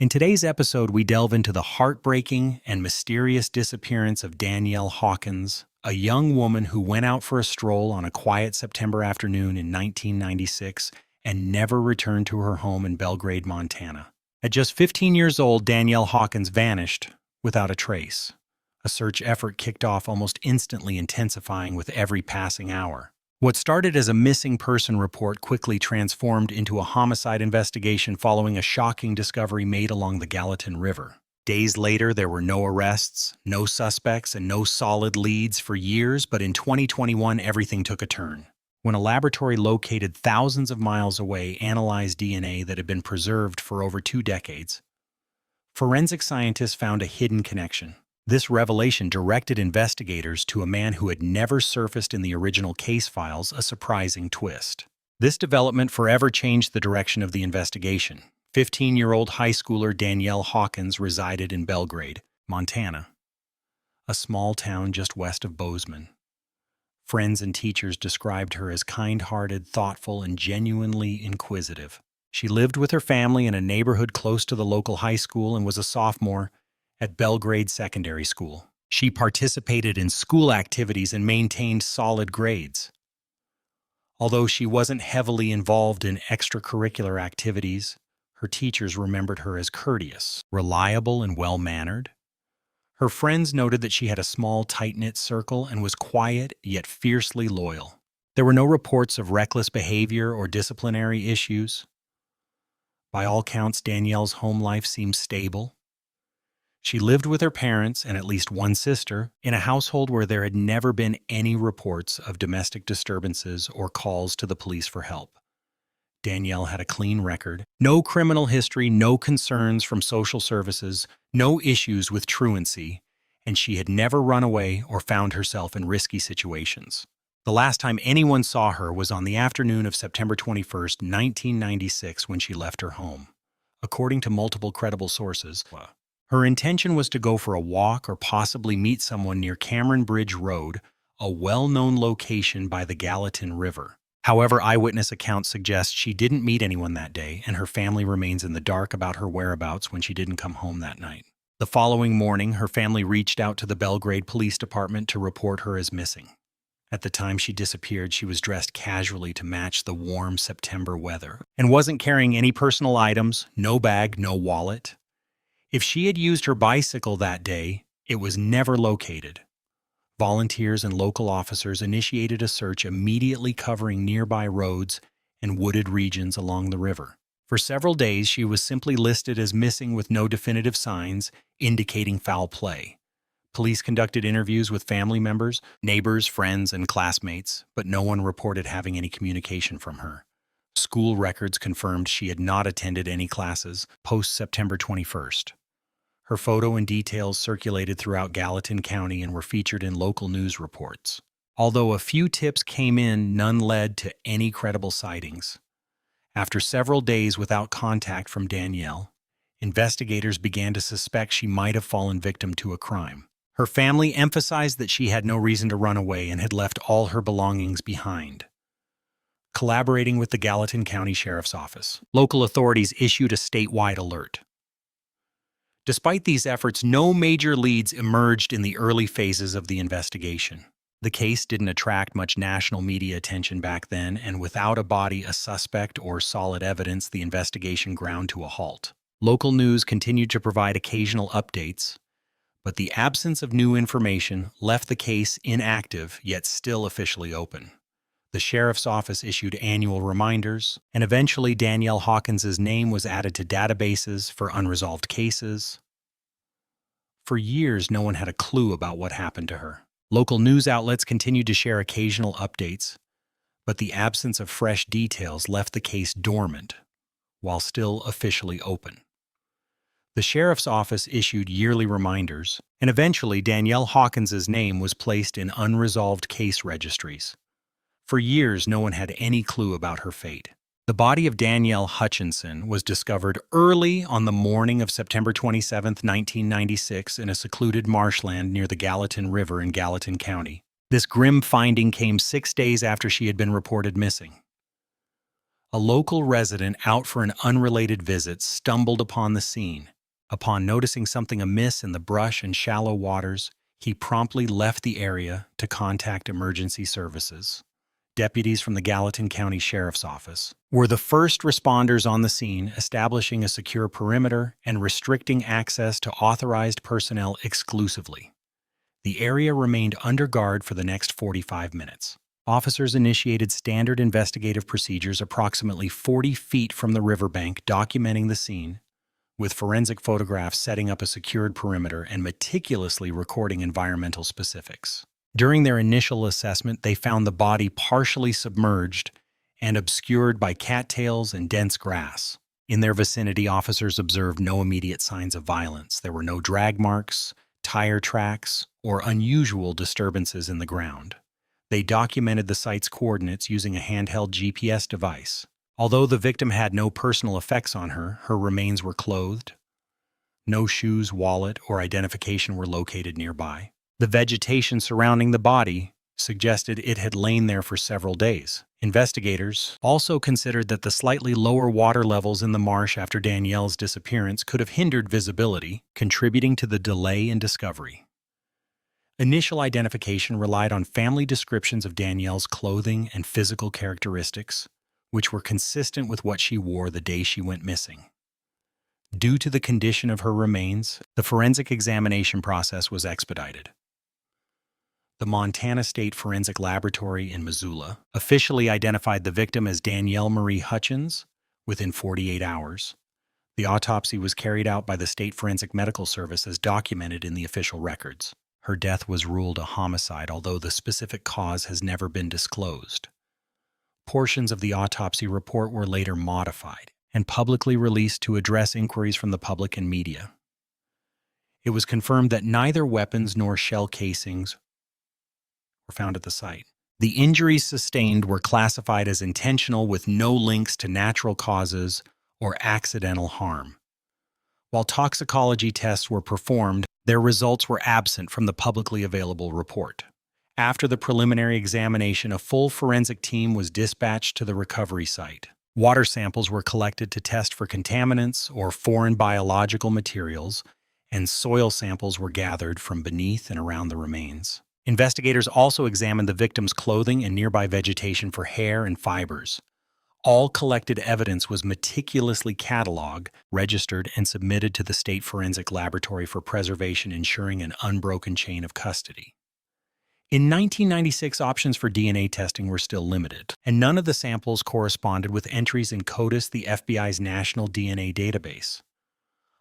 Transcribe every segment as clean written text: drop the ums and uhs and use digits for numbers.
In today's episode, we delve into the heartbreaking and mysterious disappearance of Danielle Hawkins, a young woman who went out for a stroll on a quiet September afternoon in 1996 and never returned to her home in Belgrade, Montana. At just 15 years old, Danielle Hawkins vanished without a trace. A search effort kicked off almost instantly, intensifying with every passing hour. What started as a missing person report quickly transformed into a homicide investigation following a shocking discovery made along the Gallatin River. Days later, there were no arrests, no suspects, and no solid leads for years, but in 2021, everything took a turn. When a laboratory located thousands of miles away analyzed DNA that had been preserved for over 2 decades, forensic scientists found a hidden connection. This revelation directed investigators to a man who had never surfaced in the original case files, a surprising twist. This development forever changed the direction of the investigation. 15-year-old high schooler Danielle Hawkins resided in Belgrade, Montana, a small town just west of Bozeman. Friends and teachers described her as kind-hearted, thoughtful, and genuinely inquisitive. She lived with her family in a neighborhood close to the local high school and was a sophomore at Belgrade Secondary School. She participated in school activities and maintained solid grades. Although she wasn't heavily involved in extracurricular activities, her teachers remembered her as courteous, reliable, and well-mannered. Her friends noted that she had a small, tight-knit circle and was quiet yet fiercely loyal. There were no reports of reckless behavior or disciplinary issues. By all counts, Danielle's home life seemed stable. She lived with her parents and at least one sister in a household where there had never been any reports of domestic disturbances or calls to the police for help. Danielle had a clean record, no criminal history, no concerns from social services, no issues with truancy, and she had never run away or found herself in risky situations. The last time anyone saw her was on the afternoon of September 21st, 1996, when she left her home. According to multiple credible sources, her intention was to go for a walk or possibly meet someone near Cameron Bridge Road, a well-known location by the Gallatin River. However, eyewitness accounts suggest she didn't meet anyone that day, and her family remains in the dark about her whereabouts when she didn't come home that night. The following morning, her family reached out to the Belgrade Police Department to report her as missing. At the time she disappeared, she was dressed casually to match the warm September weather and wasn't carrying any personal items, no bag, no wallet. If she had used her bicycle that day, it was never located. Volunteers and local officers initiated a search, immediately covering nearby roads and wooded regions along the river. For several days, she was simply listed as missing with no definitive signs indicating foul play. Police conducted interviews with family members, neighbors, friends, and classmates, but no one reported having any communication from her. School records confirmed she had not attended any classes post-September 21st. Her photo and details circulated throughout Gallatin County and were featured in local news reports. Although a few tips came in, none led to any credible sightings. After several days without contact from Danielle, investigators began to suspect she might have fallen victim to a crime. Her family emphasized that she had no reason to run away and had left all her belongings behind. Collaborating with the Gallatin County Sheriff's Office, local authorities issued a statewide alert. Despite these efforts, no major leads emerged in the early phases of the investigation. The case didn't attract much national media attention back then, and without a body, a suspect, or solid evidence, the investigation ground to a halt. Local news continued to provide occasional updates, but the absence of new information left the case inactive, yet still officially open. The sheriff's office issued annual reminders, and eventually Danielle Hawkins' name was added to databases for unresolved cases. For years, no one had a clue about what happened to her. Local news outlets continued to share occasional updates, but the absence of fresh details left the case dormant, while still officially open. The sheriff's office issued yearly reminders, and eventually Danielle Hawkins' name was placed in unresolved case registries. For years, no one had any clue about her fate. The body of Danielle Hutchinson was discovered early on the morning of September 27, 1996, in a secluded marshland near the Gallatin River in Gallatin County. This grim finding came 6 days after she had been reported missing. A local resident out for an unrelated visit stumbled upon the scene. Upon noticing something amiss in the brush and shallow waters, he promptly left the area to contact emergency services. Deputies from the Gallatin County Sheriff's Office were the first responders on the scene, establishing a secure perimeter and restricting access to authorized personnel exclusively. The area remained under guard for the next 45 minutes. Officers initiated standard investigative procedures approximately 40 feet from the riverbank, documenting the scene, with forensic photographs setting up a secured perimeter and meticulously recording environmental specifics. During their initial assessment, they found the body partially submerged and obscured by cattails and dense grass. In their vicinity, officers observed no immediate signs of violence. There were no drag marks, tire tracks, or unusual disturbances in the ground. They documented the site's coordinates using a handheld GPS device. Although the victim had no personal effects on her, her remains were clothed. No shoes, wallet, or identification were located nearby. The vegetation surrounding the body suggested it had lain there for several days. Investigators also considered that the slightly lower water levels in the marsh after Danielle's disappearance could have hindered visibility, contributing to the delay in discovery. Initial identification relied on family descriptions of Danielle's clothing and physical characteristics, which were consistent with what she wore the day she went missing. Due to the condition of her remains, the forensic examination process was expedited. The Montana State Forensic Laboratory in Missoula officially identified the victim as Danielle Marie Hutchins within 48 hours. The autopsy was carried out by the State Forensic Medical Service as documented in the official records. Her death was ruled a homicide, although the specific cause has never been disclosed. Portions of the autopsy report were later modified and publicly released to address inquiries from the public and media. It was confirmed that neither weapons nor shell casings were found at the site. The injuries sustained were classified as intentional with no links to natural causes or accidental harm. While toxicology tests were performed, their results were absent from the publicly available report. After the preliminary examination, a full forensic team was dispatched to the recovery site. Water samples were collected to test for contaminants or foreign biological materials, and soil samples were gathered from beneath and around the remains. Investigators also examined the victim's clothing and nearby vegetation for hair and fibers. All collected evidence was meticulously cataloged, registered, and submitted to the State Forensic Laboratory for preservation, ensuring an unbroken chain of custody. In 1996, options for DNA testing were still limited, and none of the samples corresponded with entries in CODIS, the FBI's national DNA database.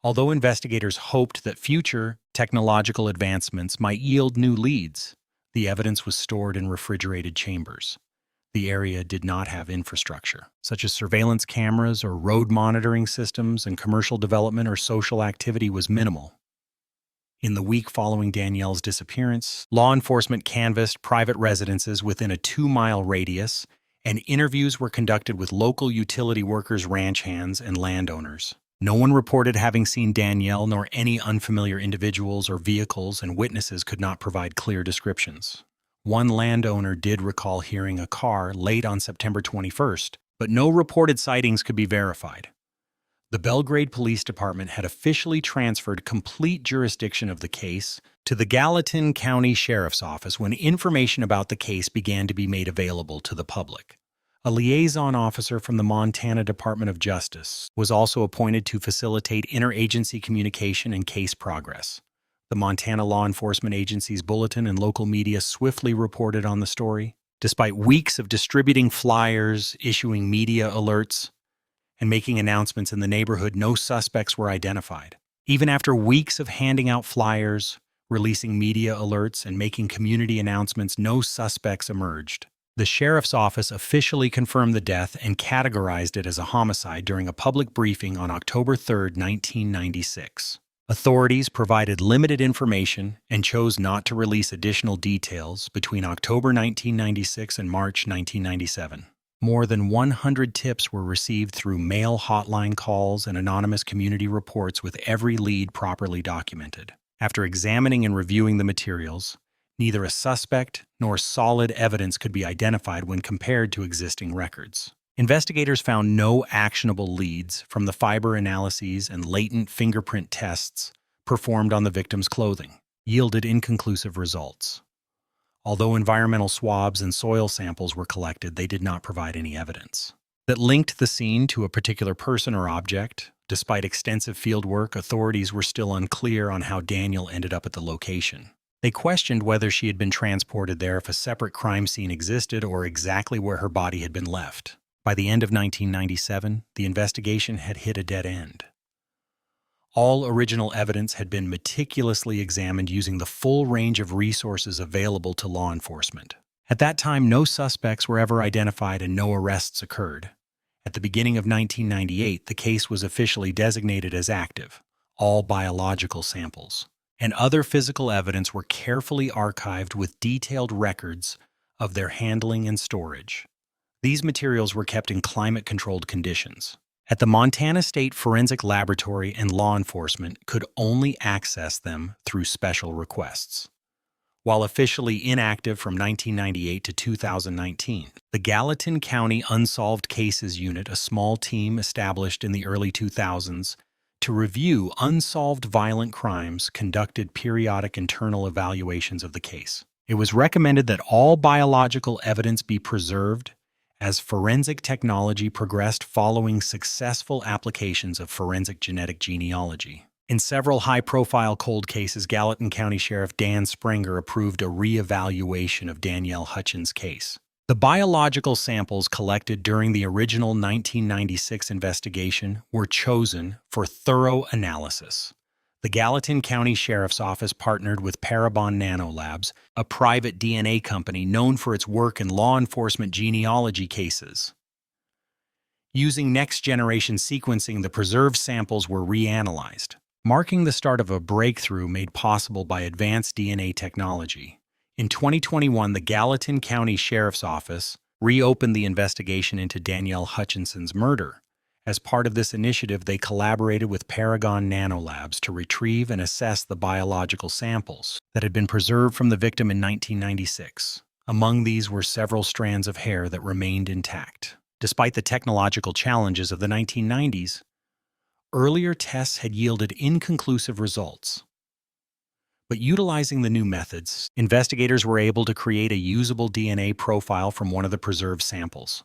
Although investigators hoped that future technological advancements might yield new leads, the evidence was stored in refrigerated chambers. The area did not have infrastructure, such as surveillance cameras or road monitoring systems, and commercial development or social activity was minimal. In the week following Danielle's disappearance, law enforcement canvassed private residences within a 2-mile radius, and interviews were conducted with local utility workers, ranch hands, and landowners. No one reported having seen Danielle nor any unfamiliar individuals or vehicles, and witnesses could not provide clear descriptions. One landowner did recall hearing a car late on September 21st, but no reported sightings could be verified. The Belgrade Police Department had officially transferred complete jurisdiction of the case to the Gallatin County Sheriff's Office when information about the case began to be made available to the public. A liaison officer from the Montana Department of Justice was also appointed to facilitate interagency communication and case progress. The Montana Law Enforcement Agency's bulletin and local media swiftly reported on the story. Despite weeks of distributing flyers, issuing media alerts, and making announcements in the neighborhood, no suspects were identified. Even after weeks of handing out flyers, releasing media alerts, and making community announcements, no suspects emerged. The sheriff's office officially confirmed the death and categorized it as a homicide during a public briefing on October 3, 1996. Authorities provided limited information and chose not to release additional details between October 1996 and March 1997. More than 100 tips were received through mail hotline calls and anonymous community reports, with every lead properly documented. After examining and reviewing the materials, neither a suspect nor solid evidence could be identified when compared to existing records. Investigators found no actionable leads from the fiber analyses and latent fingerprint tests performed on the victim's clothing, yielded inconclusive results. Although environmental swabs and soil samples were collected, they did not provide any evidence that linked the scene to a particular person or object. Despite extensive field work, authorities were still unclear on how Danielle ended up at the location. They questioned whether she had been transported there if a separate crime scene existed or exactly where her body had been left. By the end of 1997, the investigation had hit a dead end. All original evidence had been meticulously examined using the full range of resources available to law enforcement. At that time, no suspects were ever identified and no arrests occurred. At the beginning of 1998, the case was officially designated as active. All biological samples and other physical evidence were carefully archived with detailed records of their handling and storage. These materials were kept in climate-controlled conditions. At the Montana State Forensic Laboratory, and law enforcement could only access them through special requests. While officially inactive from 1998 to 2019, the Gallatin County Unsolved Cases Unit, a small team established in the early 2000s to review unsolved violent crimes, conducted periodic internal evaluations of the case. It was recommended that all biological evidence be preserved as forensic technology progressed following successful applications of forensic genetic genealogy. In several high-profile cold cases, Gallatin County Sheriff Dan Sprenger approved a re-evaluation of Danielle Hutchins' case. The biological samples collected during the original 1996 investigation were chosen for thorough analysis. The Gallatin County Sheriff's Office partnered with Parabon Nanolabs, a private DNA company known for its work in law enforcement genealogy cases. Using next-generation sequencing, the preserved samples were reanalyzed, marking the start of a breakthrough made possible by advanced DNA technology. In 2021, the Gallatin County Sheriff's Office reopened the investigation into Danielle Hutchinson's murder. As part of this initiative, they collaborated with Paragon Nanolabs to retrieve and assess the biological samples that had been preserved from the victim in 1996. Among these were several strands of hair that remained intact. Despite the technological challenges of the 1990s, earlier tests had yielded inconclusive results. But utilizing the new methods, investigators were able to create a usable DNA profile from one of the preserved samples.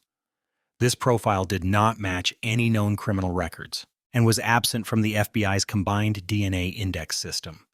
This profile did not match any known criminal records and was absent from the FBI's combined DNA index system.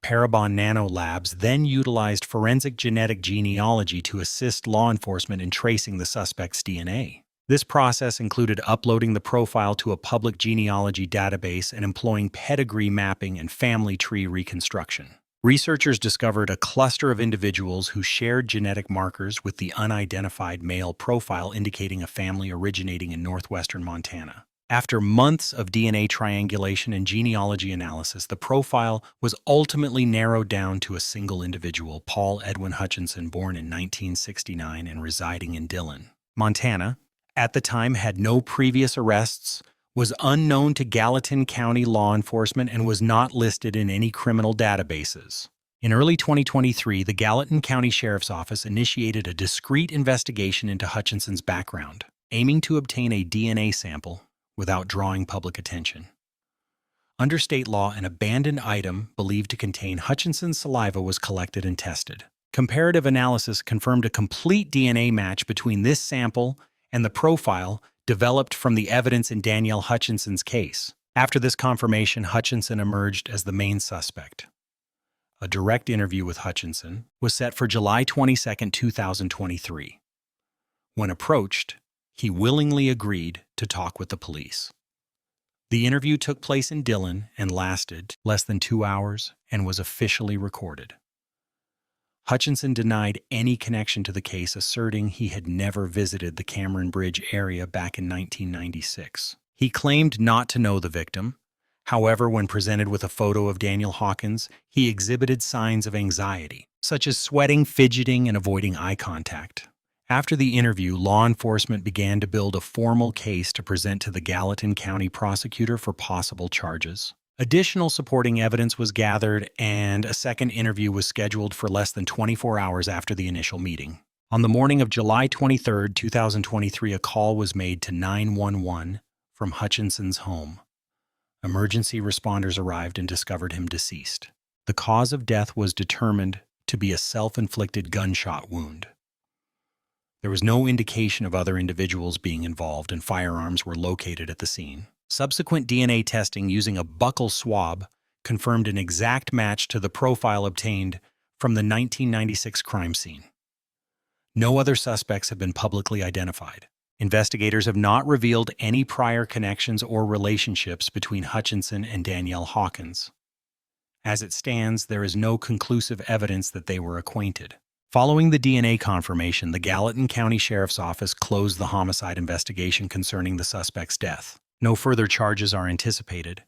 Parabon Nanolabs then utilized forensic genetic genealogy to assist law enforcement in tracing the suspect's DNA. This process included uploading the profile to a public genealogy database and employing pedigree mapping and family tree reconstruction. Researchers discovered a cluster of individuals who shared genetic markers with the unidentified male profile, indicating a family originating in northwestern Montana. After months of DNA triangulation and genealogy analysis, the profile was ultimately narrowed down to a single individual, Paul Edwin Hutchinson, born in 1969 and residing in Dillon, Montana. At the time, had no previous arrests, was unknown to Gallatin County law enforcement, and was not listed in any criminal databases. In early 2023, the Gallatin County Sheriff's Office initiated a discreet investigation into Hutchinson's background, aiming to obtain a DNA sample without drawing public attention. Under state law, an abandoned item believed to contain Hutchinson's saliva was collected and tested. Comparative analysis confirmed a complete DNA match between this sample and the profile developed from the evidence in Danielle Hutchinson's case. After this confirmation, Hutchinson emerged as the main suspect. A direct interview with Hutchinson was set for July 22, 2023. When approached, he willingly agreed to talk with the police. The interview took place in Dillon and lasted less than 2 hours and was officially recorded. Hutchinson denied any connection to the case, asserting he had never visited the Cameron Bridge area back in 1996. He claimed not to know the victim. However, when presented with a photo of Danielle Hawkins, he exhibited signs of anxiety, such as sweating, fidgeting, and avoiding eye contact. After the interview, law enforcement began to build a formal case to present to the Gallatin County prosecutor for possible charges. Additional supporting evidence was gathered, and a second interview was scheduled for less than 24 hours after the initial meeting. On the morning of July 23, 2023, a call was made to 911 from Hutchinson's home. Emergency responders arrived and discovered him deceased. The cause of death was determined to be a self-inflicted gunshot wound. There was no indication of other individuals being involved, and firearms were located at the scene. Subsequent DNA testing using a buccal swab confirmed an exact match to the profile obtained from the 1996 crime scene. No other suspects have been publicly identified. Investigators have not revealed any prior connections or relationships between Hutchinson and Danielle Hawkins. As it stands, there is no conclusive evidence that they were acquainted. Following the DNA confirmation, the Gallatin County Sheriff's Office closed the homicide investigation concerning the suspect's death. No further charges are anticipated.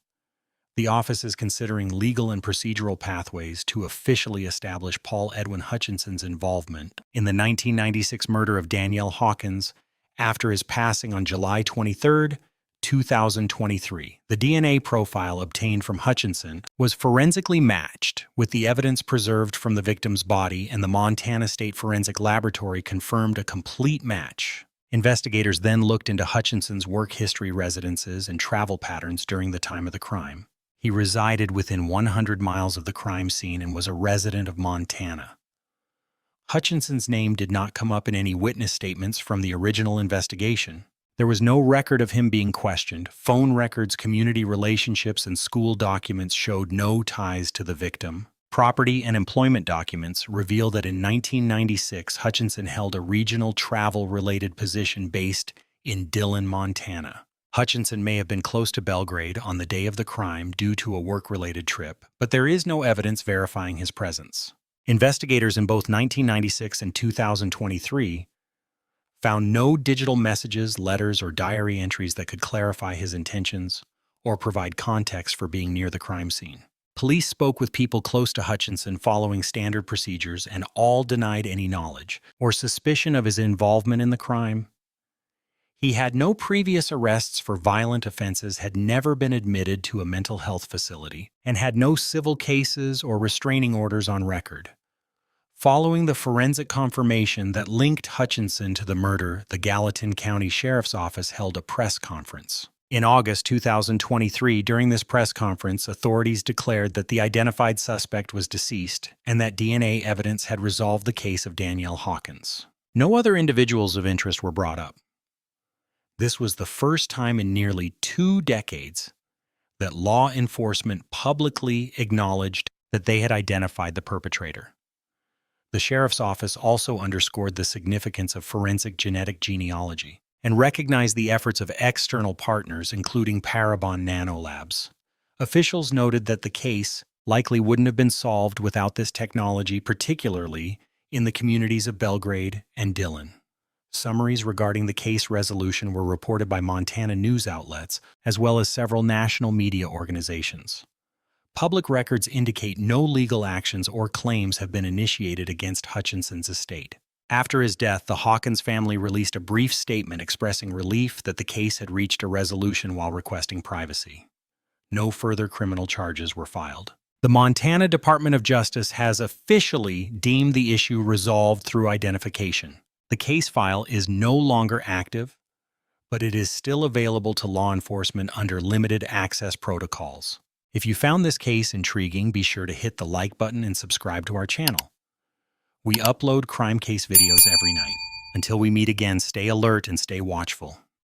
The office is considering legal and procedural pathways to officially establish Paul Edwin Hutchinson's involvement in the 1996 murder of Danielle Hawkins after his passing on July 23, 2023. The DNA profile obtained from Hutchinson was forensically matched with the evidence preserved from the victim's body, and the Montana State Forensic Laboratory confirmed a complete match. Investigators then looked into Hutchinson's work history, residences, and travel patterns during the time of the crime. He resided within 100 miles of the crime scene and was a resident of Montana. Hutchinson's name did not come up in any witness statements from the original investigation. There was no record of him being questioned. Phone records, community relationships, and school documents showed no ties to the victim. Property and employment documents reveal that in 1996, Hutchinson held a regional travel-related position based in Dillon, Montana. Hutchinson may have been close to Belgrade on the day of the crime due to a work-related trip, but there is no evidence verifying his presence. Investigators in both 1996 and 2023 found no digital messages, letters, or diary entries that could clarify his intentions or provide context for being near the crime scene. Police spoke with people close to Hutchinson following standard procedures, and all denied any knowledge or suspicion of his involvement in the crime. He had no previous arrests for violent offenses, had never been admitted to a mental health facility, and had no civil cases or restraining orders on record. Following the forensic confirmation that linked Hutchinson to the murder, the Gallatin County Sheriff's Office held a press conference. In August 2023, during this press conference, authorities declared that the identified suspect was deceased and that DNA evidence had resolved the case of Danielle Hawkins. No other individuals of interest were brought up. This was the first time in nearly 2 decades that law enforcement publicly acknowledged that they had identified the perpetrator. The Sheriff's Office also underscored the significance of forensic genetic genealogy and recognized the efforts of external partners, including Parabon Nanolabs. Officials noted that the case likely wouldn't have been solved without this technology, particularly in the communities of Belgrade and Dillon. Summaries regarding the case resolution were reported by Montana news outlets, as well as several national media organizations. Public records indicate no legal actions or claims have been initiated against Hutchinson's estate. After his death, the Hawkins family released a brief statement expressing relief that the case had reached a resolution while requesting privacy. No further criminal charges were filed. The Montana Department of Justice has officially deemed the issue resolved through identification. The case file is no longer active, but it is still available to law enforcement under limited access protocols. If you found this case intriguing, be sure to hit the like button and subscribe to our channel. We upload crime case videos every night. Until we meet again, stay alert and stay watchful.